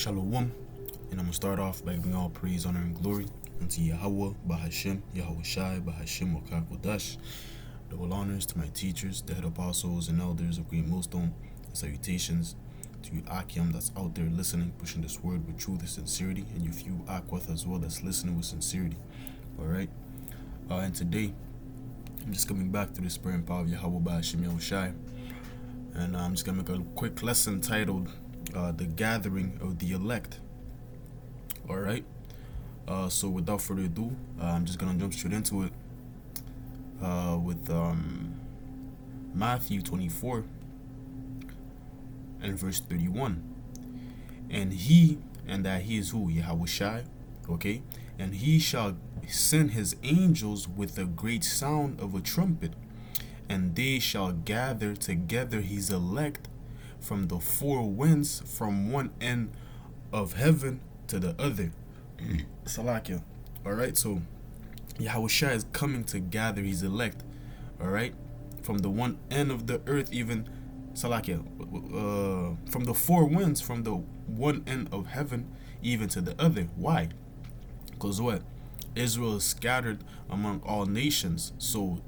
Shalom, and I'm gonna start off by giving all praise, honor, and glory unto Yahweh, Bahashem, Yahweh Shai, Bahashem, Wakakodash. Double honors to my teachers, the head apostles, and elders of Great Millstone, and salutations to you Akim that's out there listening, pushing this word with truth and sincerity, and you few Aquath as well that's listening with sincerity. Alright? And today, I'm just coming back to the spirit and power of Yahweh, Bahashem, Yahweh Shai, and I'm just gonna make a quick lesson titled The Gathering of the Elect. Alright, so without further ado, I'm just gonna jump straight into it with Matthew 24 and verse 31. And that he is who? Yahweh Shai, okay? And he shall send his angels with a great sound of a trumpet, and they shall gather together his elect from the four winds, from one end of heaven to the other. Salakia. Alright, so Yahweh Shai is coming to gather his elect. Alright, from the one end of the earth, even Salakia, from the four winds, from the one end of heaven even to the other. Why? Because what? Israel is scattered among all nations, so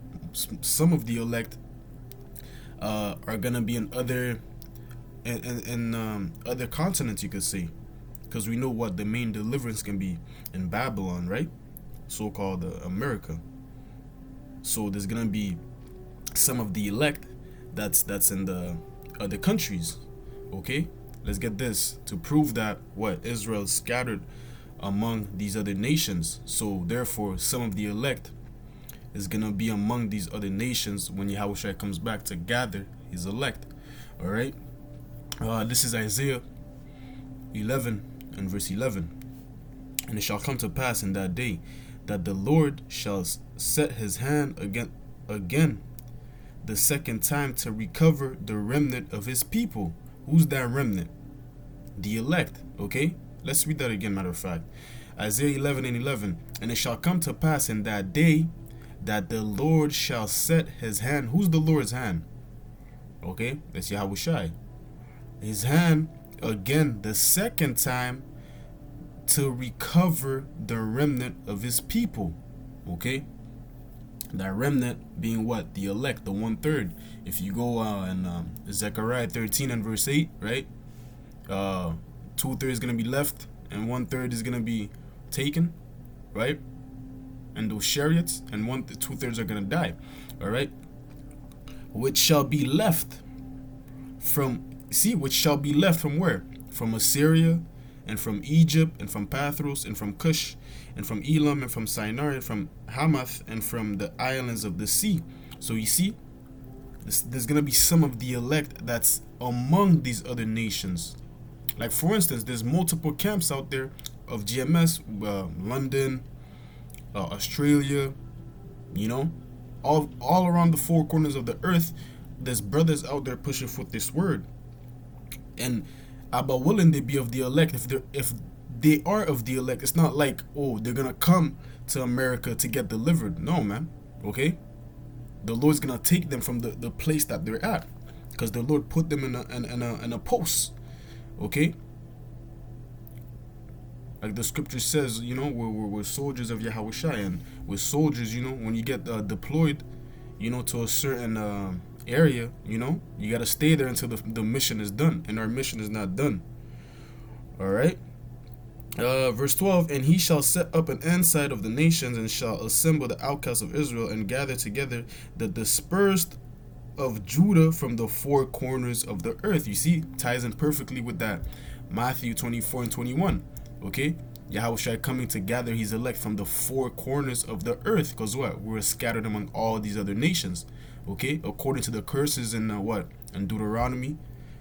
some of the elect are gonna be in other other continents, you could say, because we know what the main deliverance can be in Babylon, right? So-called America. So there's gonna be some of the elect that's in the other countries. Okay, let's get this to prove that what Israel is scattered among these other nations. So therefore, some of the elect is gonna be among these other nations when Yahweh Shai comes back to gather his elect. All right. This is Isaiah 11 and verse 11. And it shall come to pass in that day that the Lord shall set his hand again the second time to recover the remnant of his people. Who's that remnant? The elect. Okay, let's read that again. Matter of fact, Isaiah 11 and 11. And it shall come to pass in that day that the Lord shall set his hand. Who's the Lord's hand? Okay, that's Yahweh Shai. His hand again the second time to recover the remnant of his people. Okay, that remnant being what? The elect, the 1/3. If you go in Zechariah 13 and verse 8, right, 2/3 is gonna be left and 1/3 is gonna be taken, right, and those chariots, and 2/3 are gonna die. All right, which shall be left from which shall be left from where? From Assyria, and from Egypt, and from Pathros, and from Cush, and from Elam, and from Sinai, and from Hamath, and from the islands of the sea. So you see, there's gonna be some of the elect that's among these other nations. Like for instance, there's multiple camps out there of GMS, London, Australia, you know, all around the four corners of the earth. There's brothers out there pushing forth this word. And Abba willing they be of the elect. If they are of the elect, it's not like, oh, they're gonna come to America to get delivered. No, man. Okay, the Lord's gonna take them from the place that they're at, because the Lord put them in a post. Okay, like the scripture says, you know, we're soldiers of Yahweh Shai, and we're soldiers. You know, when you get deployed, you know, to a certain area, you know, you got to stay there until the mission is done, and our mission is not done. All right, verse 12. And he shall set up an ensign of the nations, and shall assemble the outcasts of Israel, and gather together the dispersed of Judah from the four corners of the earth. You see, ties in perfectly with that Matthew 24 and 21. Okay, Yahweh Shai coming to gather his elect from the four corners of the earth, because what? We're scattered among all these other nations. Okay, according to the curses in in Deuteronomy,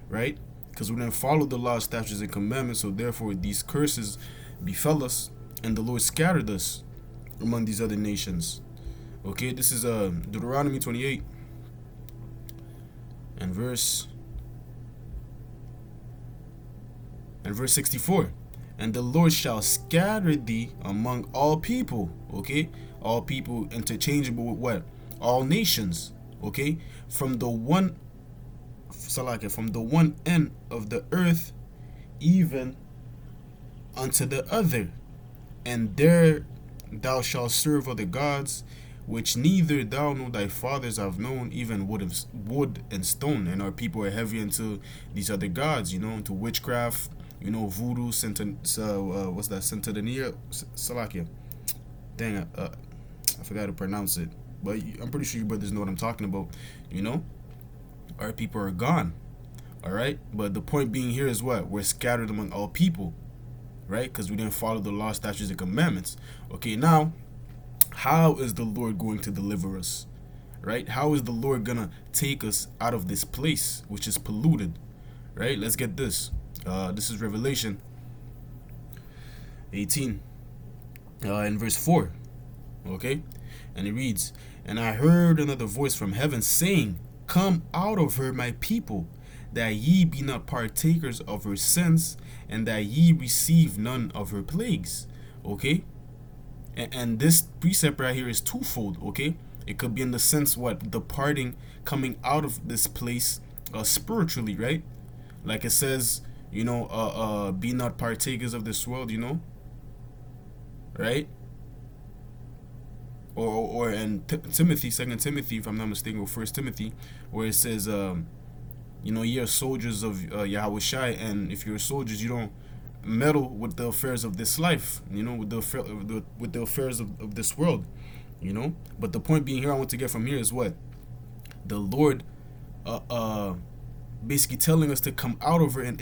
right? Because we didn't follow the law, statutes, and commandments, so therefore these curses befell us, and the Lord scattered us among these other nations. Okay, this is Deuteronomy 28 and verse 64. And the Lord shall scatter thee among all people. Okay, all people interchangeable with what? All nations. Okay, from the one Salakia, from the one end of the earth even unto the other, and there thou shalt serve other gods, which neither thou nor thy fathers have known, even wood and stone. And our people are heavy into these other gods, into witchcraft, voodoo, what's that, Santeria, Salakia. Dang, I forgot to pronounce it, but I'm pretty sure you brothers know what I'm talking about. Our people are gone. All right, but the point being here is what? We're scattered among all people, right? Because we didn't follow the law, statutes, and commandments. Okay, now, how is the Lord going to deliver us, right? How is the Lord gonna take us out of this place which is polluted, right? Let's get this. This is Revelation 18, in verse 4. Okay, and it reads, "And I heard another voice from heaven saying, Come out of her, my people, that ye be not partakers of her sins, and that ye receive none of her plagues." Okay, and this precept right here is twofold. Okay, it could be in the sense what departing, coming out of this place spiritually, right? Like it says, be not partakers of this world, right? Or in Timothy, 2 Timothy, if I'm not mistaken, or 1 Timothy, where it says, ye are soldiers of Yahweh Shai, and if you're soldiers, you don't meddle with the affairs of this life, with the affairs of this world, But the point being here, I want to get from here is what? The Lord basically telling us to come out of her and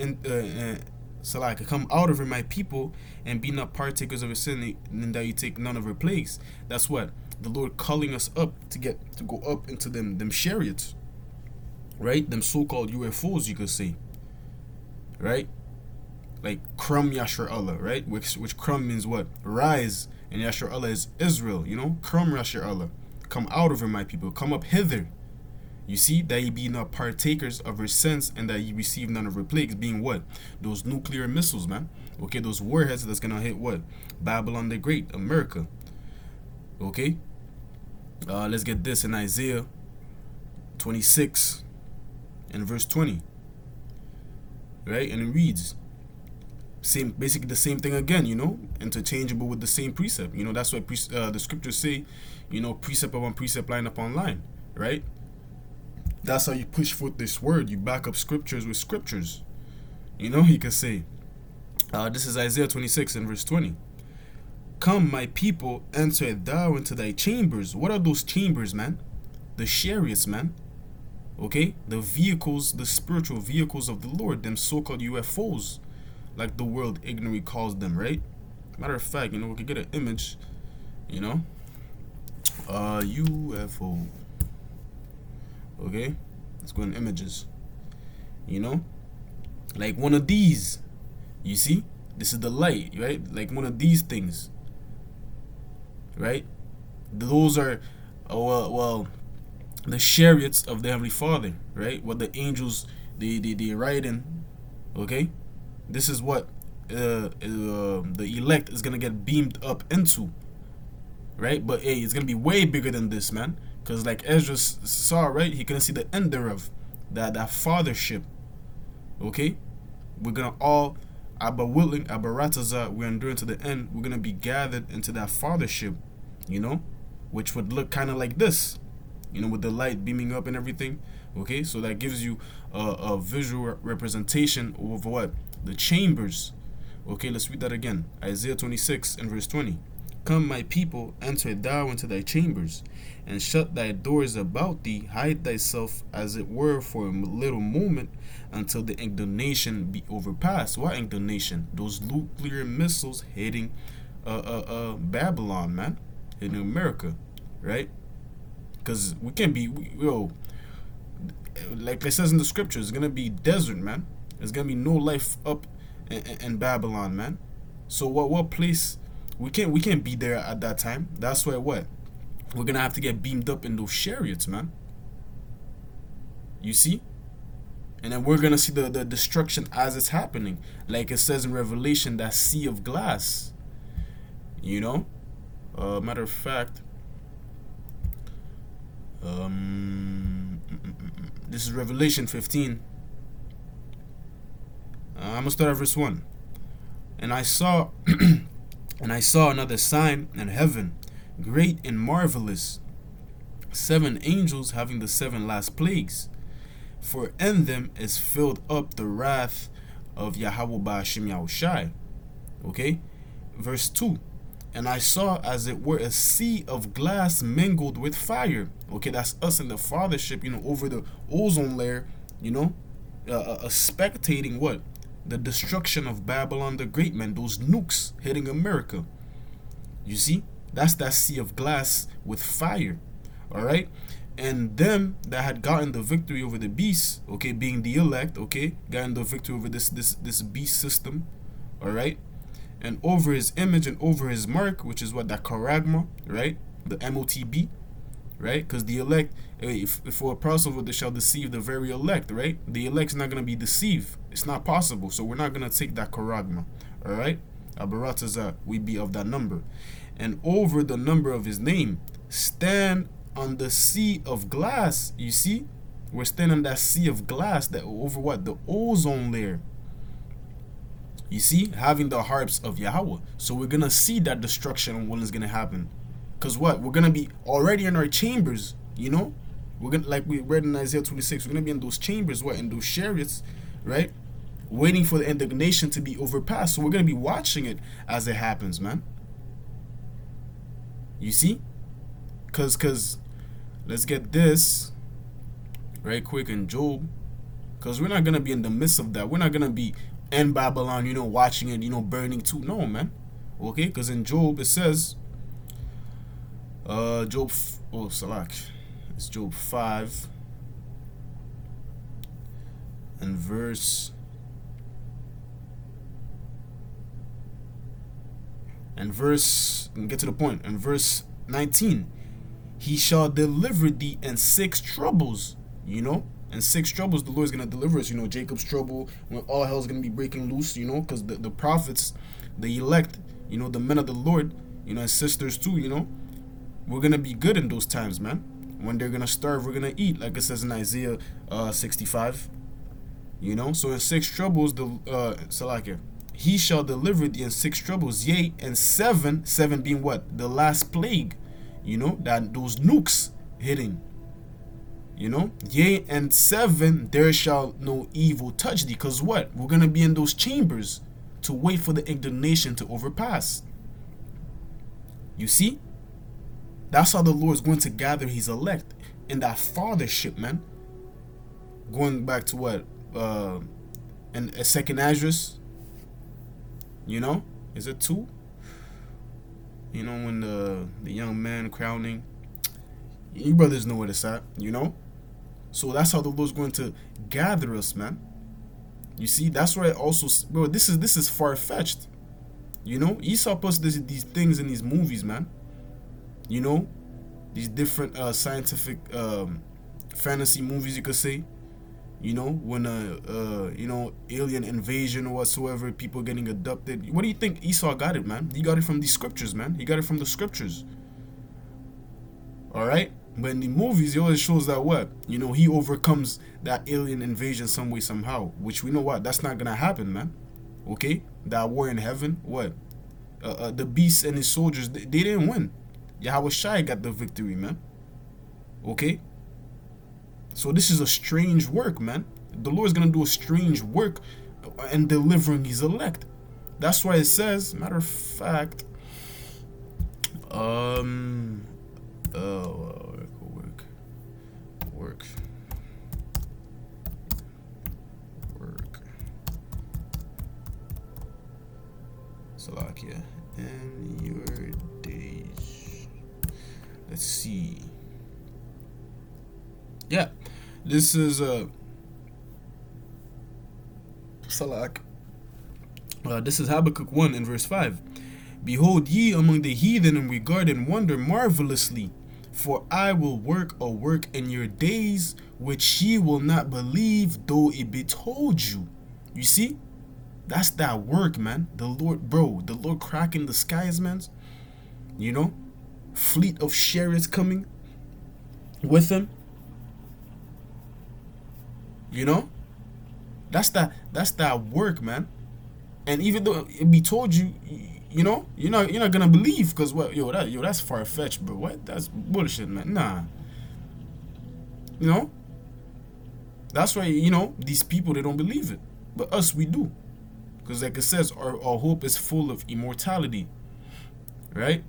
come out of her, my people, and be not partakers of her sin, and that you take none of her plagues. That's what the Lord calling us up to go up into them chariots, right? Them so-called UFOs, you could say, right? Like Krum Yashar Allah, right? Which Krum means what? Rise, and Yashar Allah is Israel, Krum Yashar Allah. Come out of her, my people. Come up hither. You see, that ye be not partakers of her sins, and that ye receive none of her plagues, being what? Those nuclear missiles, man. Okay, those warheads that's gonna hit what? Babylon the Great, America. Okay? Let's get this in Isaiah 26 and verse 20. Right? And it reads, basically the same thing again, interchangeable with the same precept. That's what the scriptures say, precept upon precept, line upon line, right? That's how you push forth this word. You back up scriptures with scriptures. You could say, this is Isaiah 26 and verse 20. "Come, my people, enter thou into thy chambers." What are those chambers, man? The chariots, man. Okay? The vehicles, the spiritual vehicles of the Lord, them so-called UFOs, like the world ignorantly calls them, right? Matter of fact, we could get an image, UFO. Okay, let's go in images. Like one of these. You see, this is the light, right? Like one of these things, right? Those are, the chariots of the Heavenly Father, right? What the angels they ride in. Okay, this is what the elect is gonna get beamed up into, right? But hey, it's gonna be way bigger than this, man. Because like Ezra saw, right? He couldn't see the end thereof. That fathership. Okay? We're going to all, Abba willing, Abba Rataza, we're enduring to the end. We're going to be gathered into that fathership, which would look kind of like this, with the light beaming up and everything. Okay? So that gives you a visual representation of what? The chambers. Okay, let's read that again. Isaiah 26 and verse 20. "Come, my people, enter thou into thy chambers, and shut thy doors about thee, hide thyself as it were for a little moment, until the indignation be overpassed." What indignation? Those nuclear missiles hitting Babylon, man, hitting America, right? Because we can't be, like it says in the scriptures, it's gonna be desert, man. There's gonna be no life up in Babylon, man. So what place? We can't be there at that time. That's why what? We're gonna have to get beamed up in those chariots, man. You see? And then we're gonna see the destruction as it's happening. Like it says in Revelation, that sea of glass. Matter of fact, this is Revelation 15. I'm gonna start at verse 1. And I saw and I saw another sign in heaven, great and marvelous, 7 angels having the 7 last plagues, for in them is filled up the wrath of Yahweh Ba'ashim Yahushai. Okay? Verse 2. And I saw as it were a sea of glass mingled with fire. Okay, that's us in the fathership, over the ozone layer, spectating what? The destruction of Babylon the Great, man. Those nukes hitting America. You see? That's that sea of glass with fire. Alright? And them that had gotten the victory over the beast, okay, being the elect, okay, gotten the victory over this beast system, alright? And over his image and over his mark, which is what? That charagma, right? The MOTB, right? Because the elect, if for a possible, they shall deceive the very elect, right? The elect's not going to be deceived. It's not possible. So we're not going to take that charagma, all right? Abarataza, we be of that number. And over the number of his name, stand on the sea of glass. You see? We're standing on that sea of glass that over what? The ozone layer. You see, having the harps of Yahweh. So we're going to see that destruction when it's going to happen. Because what? We're going to be already in our chambers, We're going to, like we read in Isaiah 26, we're going to be in those chambers, what? In those chariots, right? Waiting for the indignation to be overpassed. So we're going to be watching it as it happens, man. You see? Because let's get this right quick in Job. Because we're not going to be in the midst of that. We're not going to be in Babylon, watching it, burning too. No, man. Okay, because in Job it says, it's Job 5 and verse get to the point. In verse 19, he shall deliver thee in 6 troubles, And 6 troubles, the Lord's going to deliver us. Jacob's trouble, when all hell's going to be breaking loose, because the prophets, the elect, the men of the Lord, and sisters too, we're going to be good in those times, man. When they're going to starve, we're going to eat, like it says in Isaiah 65, So in 6 troubles, he shall deliver thee in 6 troubles, yea, and 7 being what? The last plague, that those nukes hitting. Yea, and 7, there shall no evil touch thee. Because what? We're going to be in those chambers to wait for the indignation to overpass. You see? That's how the Lord is going to gather his elect in that fathership, man. Going back to what? In a second Esdras, is it 2? When the young man crowning. You brothers know what it's at, So that's how the Lord's going to gather us, man. You see, that's why also, bro, this is far-fetched. Esau puts these things in these movies, man. These different scientific fantasy movies, you could say. When alien invasion or whatsoever, people getting abducted. What do you think Esau got it, man? He got it from these scriptures, man. He got it from the scriptures. All right? But in the movies, it always shows that what? He overcomes that alien invasion some way, somehow. Which we know what? That's not going to happen, man. Okay? That war in heaven, what? The beast and his soldiers, they didn't win. Yahweh Shai got the victory, man. Okay? So this is a strange work, man. The Lord's going to do a strange work in delivering his elect. That's why it says, matter of fact, work. Salakia, in your days. Let's see. Yeah, this is Salak. This is Habakkuk 1 in verse 5. Behold ye among the heathen and regard and wonder marvelously, for I will work a work in your days which ye will not believe, though it be told you. You see? That's that work, man. The Lord cracking the skies, man. Fleet of chariots coming with him. That's that work, man. And even though it be told you, you know, you're not gonna believe, because what, that's far fetched, bro. What? That's bullshit, man. Nah, you know. That's why, these people, they don't believe it, but us, we do, because like it says, our hope is full of immortality, right?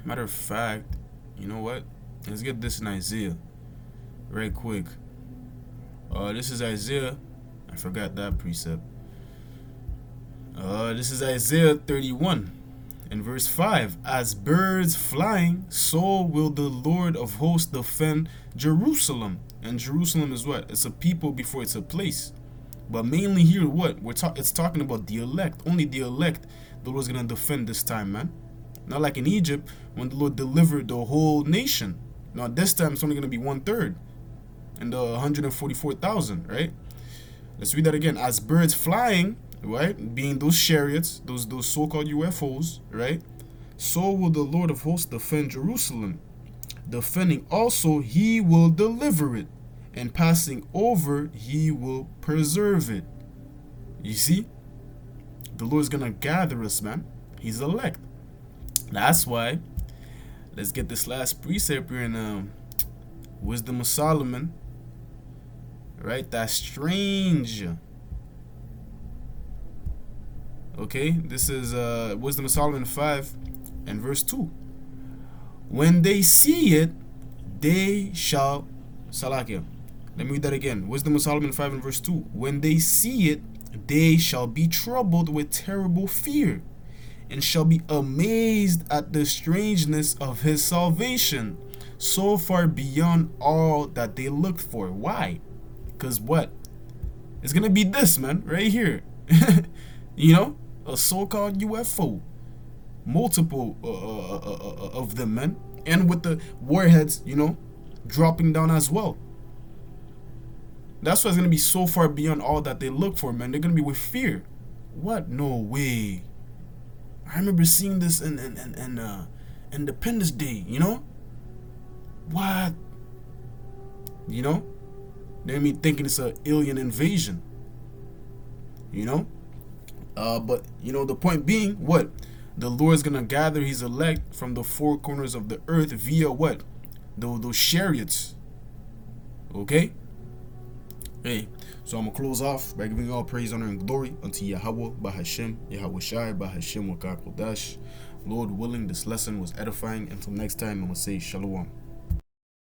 Matter of fact, you know what? Let's get this in Isaiah, right quick. This is Isaiah. I forgot that precept. This is Isaiah 31 and verse 5. As birds flying, so will the Lord of hosts defend Jerusalem. And Jerusalem is what? It's a people before it's a place. But mainly here, what? It's talking about the elect. Only the elect the Lord's going to defend this time, man. Not like in Egypt when the Lord delivered the whole nation. Now this time it's only going to be 1/3. And the 144,000, right? Let's read that again. As birds flying, right, being those chariots, those so-called UFOs, right? So will the Lord of hosts defend Jerusalem. Defending also, he will deliver it, and passing over, he will preserve it. You see, the Lord's gonna gather us, man. He's elect. That's why. Let's get this last precept here in Wisdom of Solomon. Right, that's strange. Okay, this is Wisdom of Solomon 5 and verse 2. When they see it, they shall Salakia. Let me read that again. Wisdom of Solomon 5 and verse 2. When they see it, they shall be troubled with terrible fear, and shall be amazed at the strangeness of his salvation, so far beyond all that they looked for. Why? Because what? It's gonna be this, man, right here. A so-called UFO. Multiple of them, man. And with the warheads, dropping down as well. That's why it's gonna be so far beyond all that they look for, man. They're gonna be with fear. What? No way. I remember seeing this in Independence Day, What? They me thinking it's an alien invasion. But the point being, what? The Lord's gonna gather his elect from the four corners of the earth via what? Those chariots. Okay? Hey, so I'm gonna close off by giving all praise, honor, and glory unto Yahweh, Bahashem, Yahweh Shai, Bahashem, Wakak Kodash. Lord willing, this lesson was edifying. Until next time, I'm gonna say Shalom.